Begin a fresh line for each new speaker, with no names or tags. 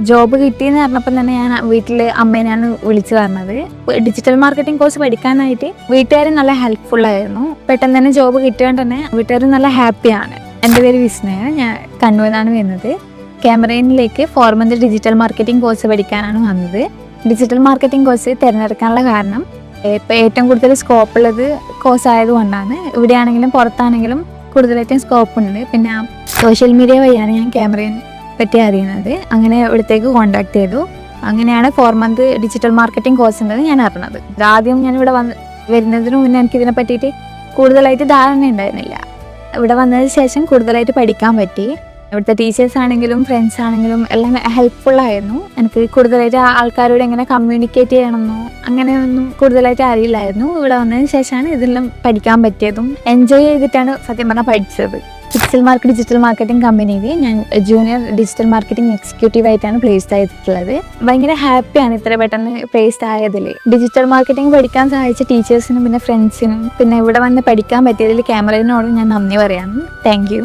Job കിട്ടിയെന്ന് പറഞ്ഞപ്പോൾ തന്നെ ഞാൻ വീട്ടിൽ അമ്മേനെയാണ് വിളിച്ചു പറഞ്ഞത്. ഡിജിറ്റൽ മാർക്കറ്റിംഗ് കോഴ്സ് പഠിക്കാനായിട്ട് വീട്ടുകാർ നല്ല ഹെൽപ്ഫുള്ളായിരുന്നു. പെട്ടെന്ന് തന്നെ ജോബ് കിട്ടിയോണ്ട് തന്നെ വീട്ടുകാർ നല്ല ഹാപ്പിയാണ്. എൻ്റെ പേര് വിസ്മയ, ഞാൻ കണ്ണൂരിലാണ് വരുന്നത്. ക്യാമറയിലേക്ക് 4 month ഡിജിറ്റൽ മാർക്കറ്റിംഗ് കോഴ്സ് പഠിക്കാനാണ് വന്നത്. ഡിജിറ്റൽ മാർക്കറ്റിംഗ് കോഴ്സ് തിരഞ്ഞെടുക്കാനുള്ള കാരണം ഇപ്പോൾ ഏറ്റവും കൂടുതൽ സ്കോപ്പ് ഉള്ളത് കോഴ്സ് ആയതുകൊണ്ടാണ്. ഇവിടെയാണെങ്കിലും പുറത്താണെങ്കിലും കൂടുതലായിട്ടും സ്കോപ്പ് ഉണ്ട്. പിന്നെ സോഷ്യൽ മീഡിയ വഴിയാണ് ഞാൻ ക്യാമറയെ പറ്റി അറിയുന്നത്. അങ്ങനെ ഇവിടത്തേക്ക് കോൺടാക്ട് ചെയ്തു. അങ്ങനെയാണ് 4 month ഡിജിറ്റൽ മാർക്കറ്റിംഗ് കോഴ്സ് ഉണ്ടെന്ന് ഞാൻ അറിഞ്ഞത്. ആദ്യം ഞാനിവിടെ വരുന്നതിന് മുന്നേ എനിക്കിതിനെ പറ്റിയിട്ട് കൂടുതലായിട്ട് ധാരണ ഉണ്ടായിരുന്നില്ല. ഇവിടെ വന്നതിന് ശേഷം കൂടുതലായിട്ട് പഠിക്കാൻ പറ്റി. ഇവിടുത്തെ ടീച്ചേഴ്സ് ആണെങ്കിലും ഫ്രണ്ട്സ് ആണെങ്കിലും എല്ലാം ഹെൽപ്ഫുള്ളായിരുന്നു. എനിക്ക് കൂടുതലായിട്ട് ആൾക്കാരോട് എങ്ങനെ കമ്മ്യൂണിക്കേറ്റ് ചെയ്യണമെന്നോ അങ്ങനെയൊന്നും കൂടുതലായിട്ട് അറിയില്ലായിരുന്നു. ഇവിടെ വന്നതിന് ശേഷമാണ് ഇതെല്ലാം പഠിക്കാൻ പറ്റിയതും എൻജോയ് ചെയ്തിട്ടാണ് സത്യം പറഞ്ഞാൽ പഠിച്ചത്. ഡിജിറ്റൽ മാർക്കറ്റിംഗ് കമ്പനിയിൽ ഞാൻ ജൂനിയർ ഡിജിറ്റൽ മാർക്കറ്റിംഗ് എക്സിക്യൂട്ടീവ് ആയിട്ടാണ് പ്ലേസ്ഡ് ആയിട്ടുള്ളത്. ഭയങ്കര ഹാപ്പിയാണ് ഇത്ര പെട്ടെന്ന് പ്ലേസ്ഡ് ആയതിൽ. ഡിജിറ്റൽ മാർക്കറ്റിംഗ് പഠിക്കാൻ സഹായിച്ച ടീച്ചേഴ്സിനും പിന്നെ ഫ്രണ്ട്സിനും പിന്നെ ഇവിടെ വന്ന് പഠിക്കാൻ പറ്റിയതിൽ ക്യാമറയിനോടും ഞാൻ നന്ദി പറയാം. Thank you.